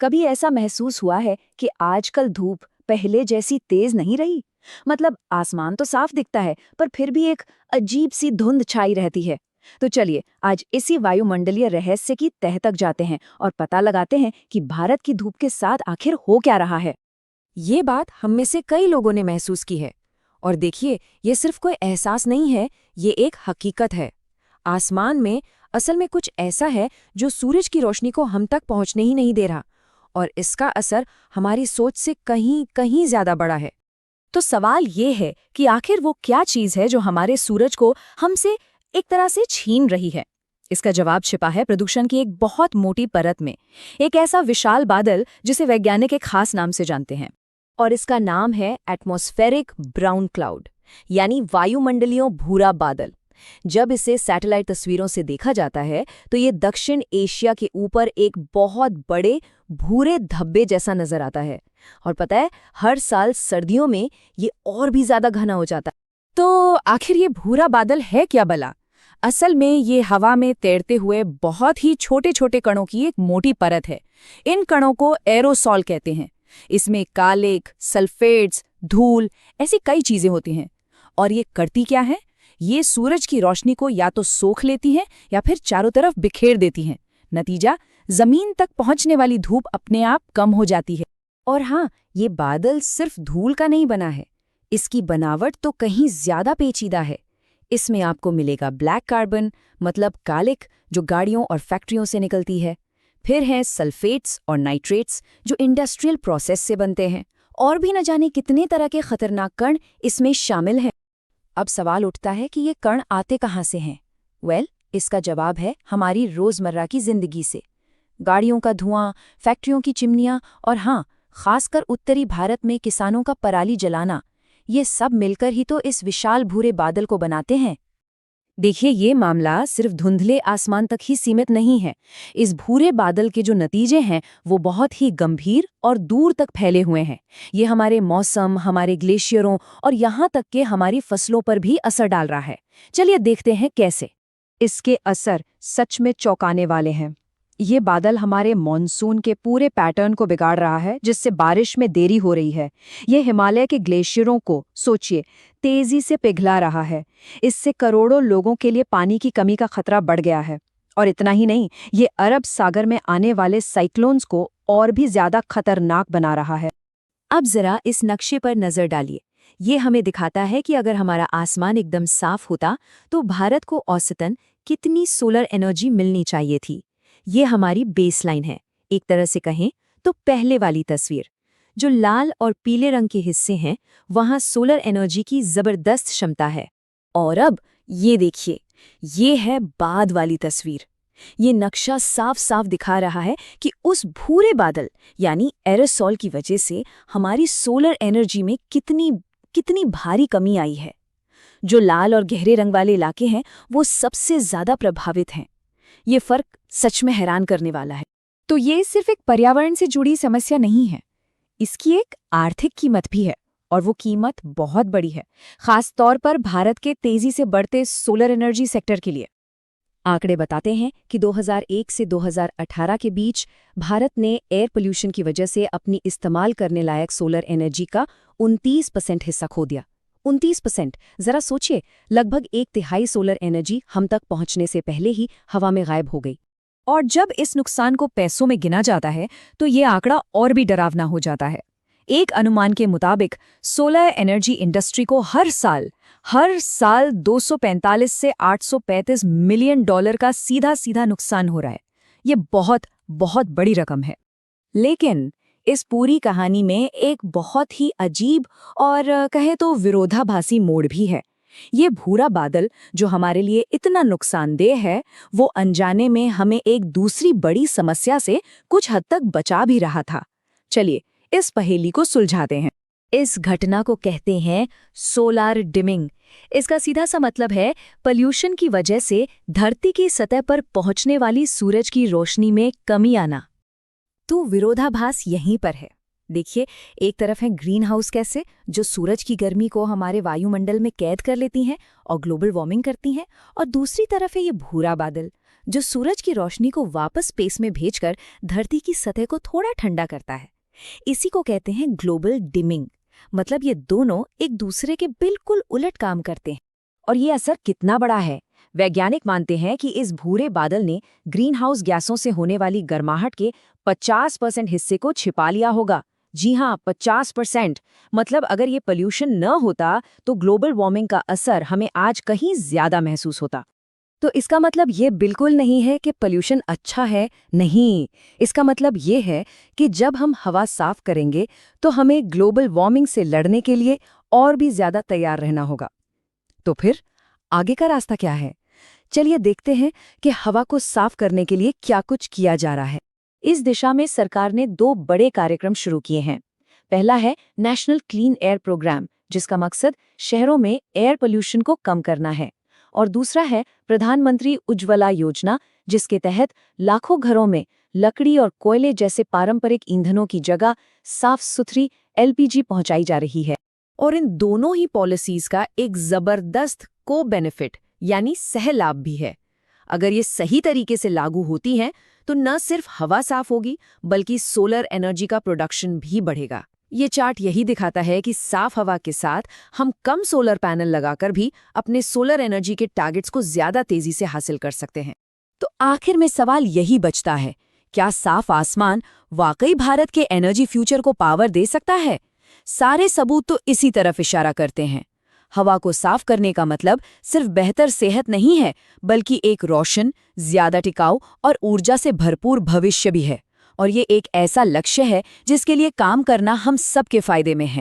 कभी ऐसा महसूस हुआ है कि आजकल धूप पहले जैसी तेज नहीं रही? मतलब आसमान तो साफ दिखता है, पर फिर भी एक अजीब सी धुंध छाई रहती है। तो चलिए आज इसी वायुमंडलीय रहस्य की तह तक जाते हैं और पता लगाते हैं कि भारत की धूप के साथ आखिर हो क्या रहा है। ये बात हम में से कई लोगों ने महसूस की है। और देखिए, ये सिर्फ कोई एहसास नहीं है, ये एक हकीकत है। आसमान में असल में कुछ ऐसा है जो सूरज की रोशनी को हम तक पहुंचने ही नहीं दे रहा, और इसका असर हमारी सोच से कहीं कहीं ज्यादा बड़ा है। तो सवाल ये है कि आखिर वो क्या चीज है जो हमारे सूरज को हमसे एक तरह से छीन रही है। इसका जवाब छिपा है प्रदूषण की एक बहुत मोटी परत में, एक ऐसा विशाल बादल जिसे वैज्ञानिक एक खास नाम से जानते हैं, और इसका नाम है एटमॉस्फेरिक ब्राउन क्लाउड, यानी वायुमंडलीय भूरा बादल। जब इसे सैटेलाइट तस्वीरों से देखा जाता है तो ये दक्षिण एशिया के ऊपर एक बहुत बड़े भूरे धब्बे जैसा नजर आता है। और पता है, हर साल सर्दियों में ये और भी ज्यादा घना हो जाता है। तो आखिर ये भूरा बादल है क्या भला? असल में ये हवा में तैरते हुए बहुत ही छोटे छोटे कणों की एक मोटी परत है। इन कणों को एरोसॉल कहते हैं। इसमें कालिक, सल्फेट्स, धूल, ऐसी कई चीजें होती हैं। और ये करती क्या है? ये सूरज की रोशनी को या तो सोख लेती हैं या फिर चारों तरफ बिखेर देती हैं। नतीजा, जमीन तक पहुंचने वाली धूप अपने आप कम हो जाती है। और हाँ, ये बादल सिर्फ धूल का नहीं बना है, इसकी बनावट तो कहीं ज्यादा पेचीदा है। इसमें आपको मिलेगा ब्लैक कार्बन, मतलब कालिक, जो गाड़ियों और फैक्ट्रियों से निकलती है। फिर हैं सल्फेट्स और नाइट्रेट्स, जो इंडस्ट्रियल प्रोसेस से बनते हैं। और भी न जाने कितने तरह के खतरनाक कण इसमें शामिल हैं। अब सवाल उठता है कि ये कण आते कहाँ से हैं? इसका जवाब है हमारी रोजमर्रा की जिंदगी से। गाड़ियों का धुआं, फैक्ट्रियों की चिमनियां, और हाँ, खासकर उत्तरी भारत में किसानों का पराली जलाना, ये सब मिलकर ही तो इस विशाल भूरे बादल को बनाते हैं। देखिए, ये मामला सिर्फ धुंधले आसमान तक ही सीमित नहीं है। इस भूरे बादल के जो नतीजे हैं वो बहुत ही गंभीर और दूर तक फैले हुए हैं। ये हमारे मौसम, हमारे ग्लेशियरों और यहाँ तक कि हमारी फसलों पर भी असर डाल रहा है। चलिए देखते हैं कैसे। इसके असर सच में चौंकाने वाले हैं। ये बादल हमारे मॉनसून के पूरे पैटर्न को बिगाड़ रहा है, जिससे बारिश में देरी हो रही है। ये हिमालय के ग्लेशियरों को, सोचिए, तेजी से पिघला रहा है। इससे करोड़ों लोगों के लिए पानी की कमी का खतरा बढ़ गया है। और इतना ही नहीं, ये अरब सागर में आने वाले साइक्लोन्स को और भी ज्यादा खतरनाक बना रहा है। अब जरा इस नक्शे पर नजर डालिए। ये हमें दिखाता है कि अगर हमारा आसमान एकदम साफ होता तो भारत को औसतन कितनी सोलर एनर्जी मिलनी चाहिए थी। ये हमारी बेसलाइन है। एक तरह से कहें तो पहले वाली तस्वीर, जो लाल और पीले रंग के हिस्से हैं, वहां सोलर एनर्जी की जबरदस्त क्षमता है। और अब ये देखिए, ये है बाद वाली तस्वीर। ये नक्शा साफ साफ दिखा रहा है कि उस भूरे बादल यानी एरोसॉल की वजह से हमारी सोलर एनर्जी में कितनी भारी कमी आई है। जो लाल और गहरे रंग वाले इलाके हैं वो सबसे ज्यादा प्रभावित हैं। ये फर्क सच में हैरान करने वाला है। तो ये सिर्फ एक पर्यावरण से जुड़ी समस्या नहीं है, इसकी एक आर्थिक कीमत भी है, और वो कीमत बहुत बड़ी है, खास तौर पर भारत के तेजी से बढ़ते सोलर एनर्जी सेक्टर के लिए। आंकड़े बताते हैं कि 2001 से 2018 के बीच भारत ने एयर पोल्यूशन की वजह से अपनी इस्तेमाल करने लायक सोलर एनर्जी का 29% हिस्सा खो दिया। 29%! जरा सोचिए, लगभग 1/3 सोलर एनर्जी हम तक पहुंचने से पहले ही हवा में गायब हो गई। और जब इस नुकसान को पैसों में गिना जाता है तो ये आंकड़ा और भी डरावना हो जाता है। एक अनुमान के मुताबिक सोलर एनर्जी इंडस्ट्री को हर साल 245 से 835 मिलियन डॉलर का सीधा सीधा नुकसान हो रहा है। ये बहुत बहुत बड़ी रकम है। लेकिन इस पूरी कहानी में एक बहुत ही अजीब और कहे तो विरोधाभासी मोड़ भी है। ये भूरा बादल जो हमारे लिए इतना नुकसानदेह है, वो अनजाने में हमें एक दूसरी बड़ी समस्या से कुछ हद तक बचा भी रहा था। चलिए इस पहेली को सुलझाते हैं। इस घटना को कहते हैं सोलार डिमिंग। इसका सीधा सा मतलब है पॉल्यूशन की वजह से धरती की सतह पर पहुंचने वाली सूरज की रोशनी में कमी आना। तो विरोधाभास यहीं पर है। देखिए, एक तरफ है ग्रीन हाउस गैसें जो सूरज की गर्मी को हमारे वायुमंडल में कैद कर लेती हैं और ग्लोबल वार्मिंग करती हैं, और दूसरी तरफ है ये भूरा बादल जो सूरज की रोशनी को वापस स्पेस में भेजकर धरती की सतह को थोड़ा ठंडा करता है। इसी को कहते हैं ग्लोबल डिमिंग। मतलब ये दोनों एक दूसरे के बिल्कुल उलट काम करते हैं। और ये असर कितना बड़ा है? वैज्ञानिक मानते हैं कि इस भूरे बादल ने ग्रीन हाउस गैसों से होने वाली गर्माहट के 50% हिस्से को छिपा लिया होगा। जी हाँ, 50%। मतलब अगर ये पोल्यूशन न होता तो ग्लोबल वार्मिंग का असर हमें आज कहीं ज्यादा महसूस होता। तो इसका मतलब ये बिल्कुल नहीं है कि पोल्यूशन अच्छा है, नहीं। इसका मतलब ये है कि जब हम हवा साफ करेंगे तो हमें ग्लोबल वार्मिंग से लड़ने के लिए और भी ज्यादा तैयार रहना होगा। तो फिर आगे का रास्ता क्या है? चलिए देखते हैं कि हवा को साफ करने के लिए क्या कुछ किया जा रहा है। इस दिशा में सरकार ने 2 बड़े कार्यक्रम शुरू किए हैं। पहला है नेशनल क्लीन एयर प्रोग्राम, जिसका मकसद शहरों में एयर पोल्यूशन को कम करना है। और दूसरा है प्रधानमंत्री उज्ज्वला योजना, जिसके तहत लाखों घरों में लकड़ी और कोयले जैसे पारंपरिक ईंधनों की जगह साफ सुथरी LPG पहुंचाई जा रही है। और इन दोनों ही पॉलिसीज का एक जबरदस्त को बेनिफिट यानी सह लाभ भी है। अगर ये सही तरीके से लागू होती हैं तो न सिर्फ हवा साफ होगी बल्कि सोलर एनर्जी का प्रोडक्शन भी बढ़ेगा। ये चार्ट यही दिखाता है कि साफ हवा के साथ हम कम सोलर पैनल लगाकर भी अपने सोलर एनर्जी के टारगेट्स को ज्यादा तेजी से हासिल कर सकते हैं। तो आखिर में सवाल यही बचता है, क्या साफ आसमान वाकई भारत के एनर्जी फ्यूचर को पावर दे सकता है? सारे सबूत तो इसी तरफ इशारा करते हैं। हवा को साफ करने का मतलब सिर्फ बेहतर सेहत नहीं है, बल्कि एक रोशन, ज्यादा टिकाऊ और ऊर्जा से भरपूर भविष्य भी है। और ये एक ऐसा लक्ष्य है जिसके लिए काम करना हम सबके फायदे में है।